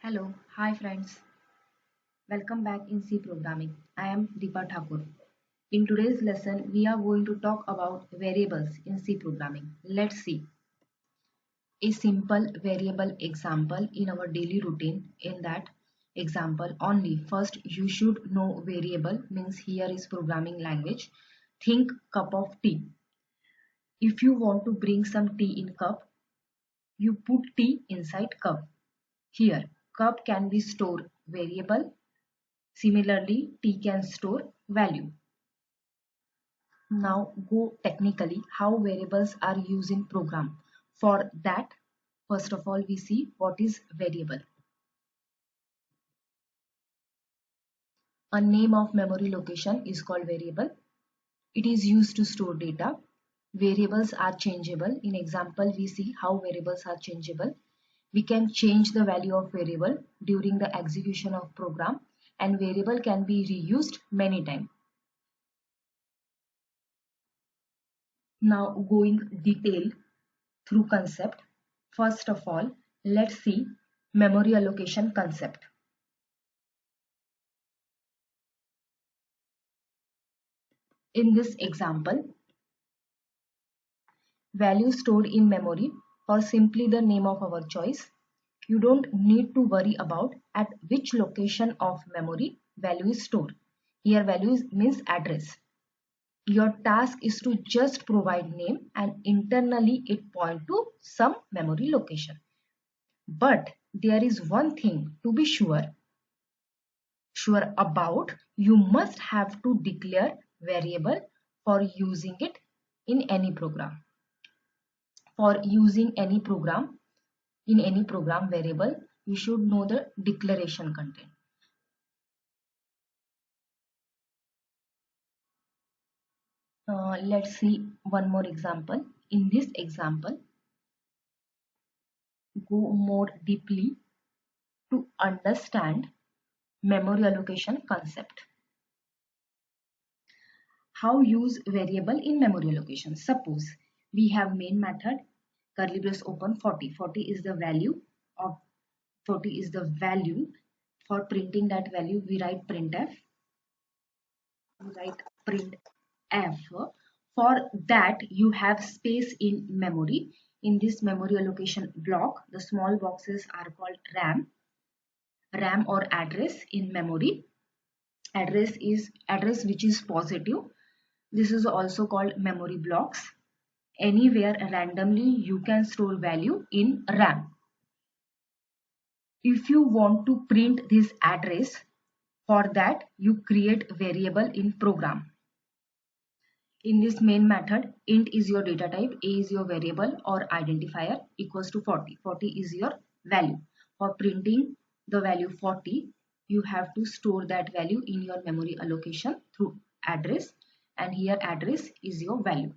Hello, hi friends. Welcome back in C programming. I am Deepa Thakur. In today's lesson, we are going to talk about variables in C programming. Let's see a simple variable example in our daily routine. In that example only, first you should know variable means here is programming language. Think cup of tea. If you want to bring some tea in cup, you put tea inside cup. Here, cup can be stored variable. Similarly, T can store value. Now go technically how variables are used in program. For that, first of all, we see what is variable. A name of memory location is called variable. It is used to store data. Variables are changeable. In example, we see how variables are changeable. We can change the value of variable during the execution of program, and variable can be reused many times. Now going detail through concept. First of all, let's see memory allocation concept. In this example, value stored in memory or simply the name of our choice. You don't need to worry about at which location of memory value is stored. Here value means address. Your task is to just provide name and internally it point to some memory location. But there is one thing to be sure about. You must have to declare variable for using it in any program. For using any program, in any program variable, you should know the declaration content. Let's see one more example. In this example, go more deeply to understand memory allocation concept. How use variable in memory allocation? Suppose we have main method, curly brace open 40. 40 is the value of 40 is the value. For printing that value, we write printf. We write printf. For that, you have space in memory. In this memory allocation block, the small boxes are called RAM or address in memory. Address which is positive. This is also called memory blocks. Anywhere randomly you can store value in RAM. If you want to print this address, for that you create variable in program. In this main method, int is your data type, a is your variable or identifier equals to 40. 40 is your value. For printing the value 40, you have to store that value in your memory allocation through address, and here address is your value.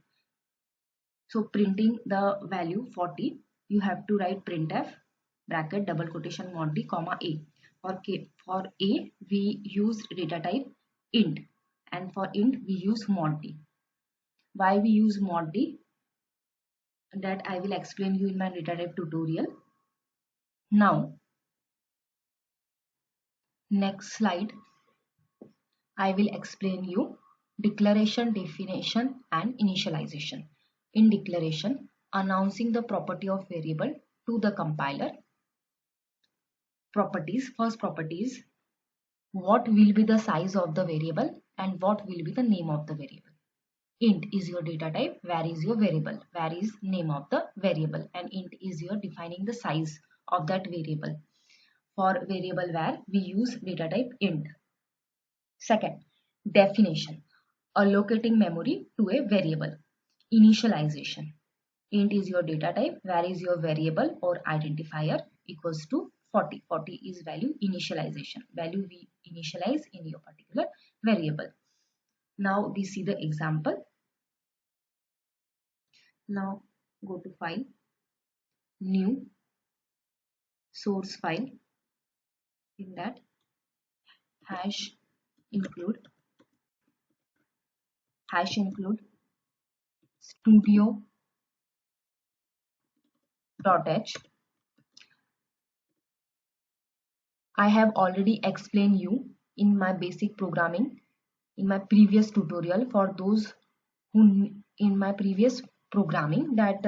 So printing the value 40, you have to write printf bracket double quotation mod d comma a. For a, we use data type int, and for int we use mod d. Why we use mod d? That I will explain you in my data type tutorial. Now, next slide, I will explain you declaration, definition and initialization. In declaration, announcing the property of variable to the compiler. Properties, first properties, what will be the size of the variable and what will be the name of the variable. Int is your data type, var is your variable, var is name of the variable, and int is your defining the size of that variable. For variable var, we use data type int. Second, definition, allocating memory to a variable. Initialization, int is your data type, var is your variable or identifier equals to 40. 40 is value. Initialization, value we initialize in your particular variable. Now we see the example. Now go to file, new, source file. In that, hash include studio.h I have already explained you in my basic programming in my previous tutorial, for those who in my previous programming, that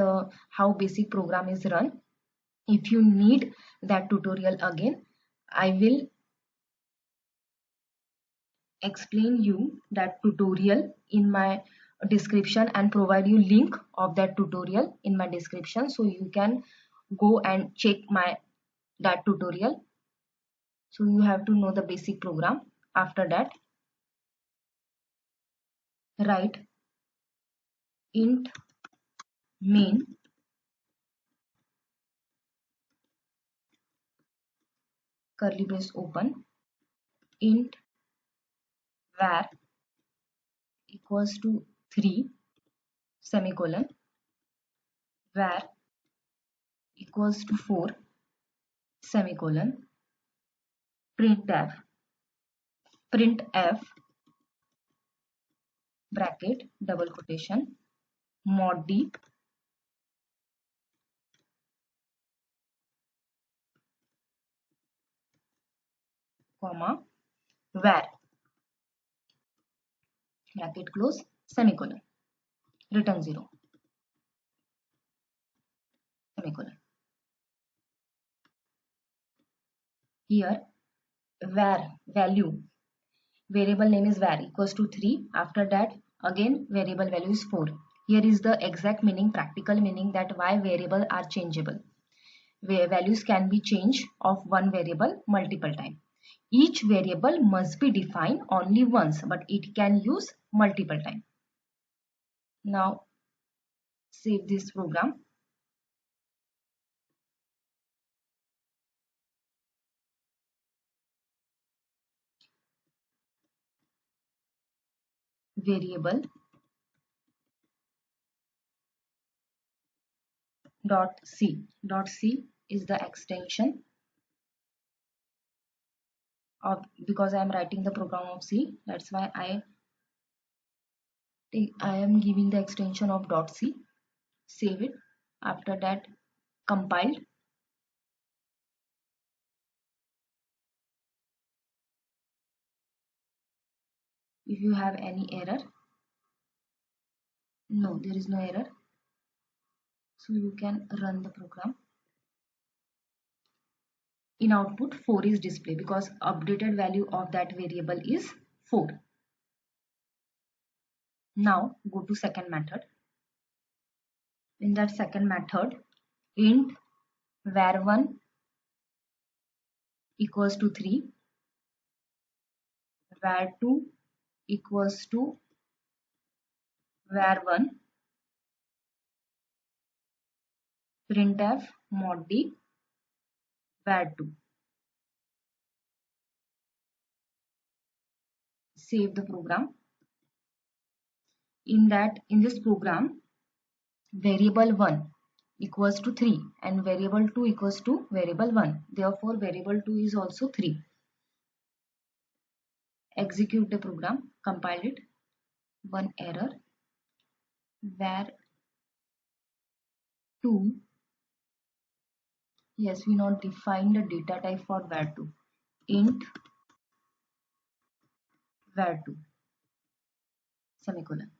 how basic program is run. If you need that tutorial again, I will explain you that tutorial in my description and provide you link of that tutorial in my description, so you can go and check my that tutorial. So you have to know the basic program. After that, write int main curly brace open int var equals to 3 semicolon var equals to 4 semicolon printf bracket double quotation mod d comma var bracket close semicolon return 0 semicolon. Here var value variable name is var equals to 3. After that, again variable value is 4. Here is the exact meaning, practical meaning, that why variable are changeable. Where values can be changed of one variable multiple times. Each variable must be defined only once, but it can use multiple times. Now save this program. Variable .c is the extension of, because I am writing the program of C, that's why I am giving the extension of .c. Save it. After that, compiled. If you have any error, no, there is no error, so you can run the program. In output 4 is displayed because updated value of that variable is 4. Now go to second method. In that second method, int var1 equals to 3, var2 equals to var1, printf mod d var2. Save the program. In this program, variable 1 equals to 3 and variable 2 equals to variable 1. Therefore, variable 2 is also 3. Execute the program, compile it. One error. var2, yes, we not defined the data type for var2. Int var2 semicolon.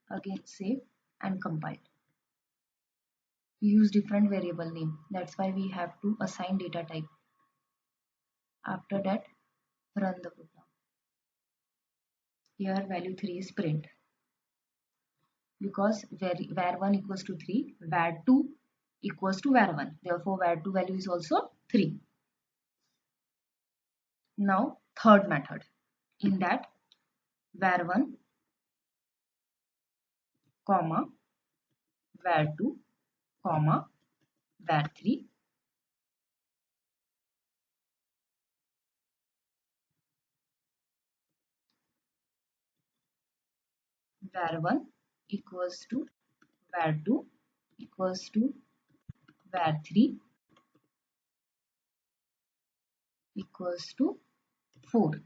Again save and compile. We use different variable name, that's why we have to assign data type. After that, run the program. Here value 3 is print because var1 equals to 3, var2 equals to var1, therefore var2 value is also 3. Now third method. In that, var1 comma var2 comma var3 var1 equals to var2 equals to var3 equals to 4.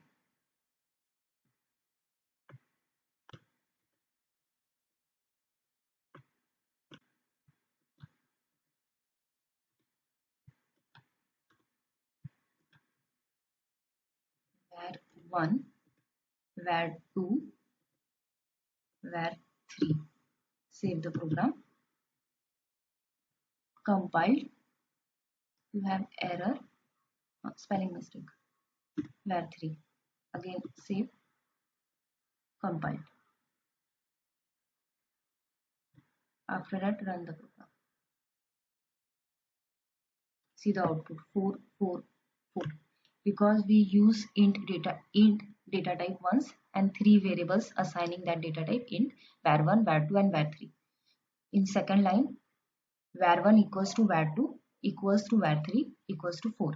var1, var2, var3. Save the program. Compiled. You have error, spelling mistake. var3. Again save. Compiled. After that, run the program. See the output 4, 4, 4. Because we use int data type once and 3 variables assigning that data type int var1, var2 and var3. In second line, var1 equals to var2 equals to var3 equals to 4.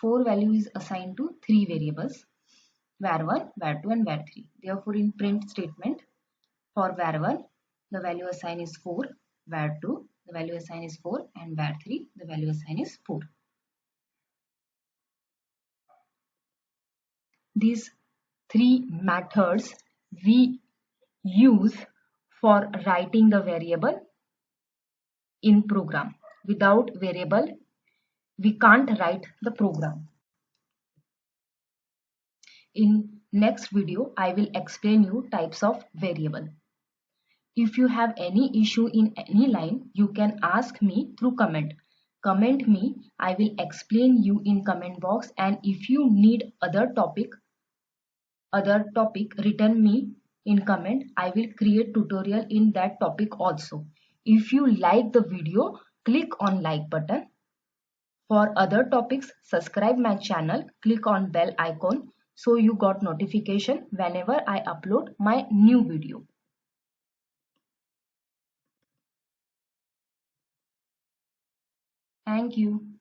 4 value is assigned to 3 variables var1, var2 and var3. Therefore, in print statement for var1, the value assigned is 4, var2, the value assigned is 4 and var3, the value assigned is 4. These three methods we use for writing the variable in program. Without variable, we can't write the program. In next video, I will explain you types of variable. If you have any issue in any line, you can ask me through comment. Comment me, I will explain you in comment box, and if you need other topic written me in comment, I will create tutorial in that topic also. If you like the video, click on like button. For other topics, subscribe my channel, click on bell icon so you got notification whenever I upload my new video. Thank you.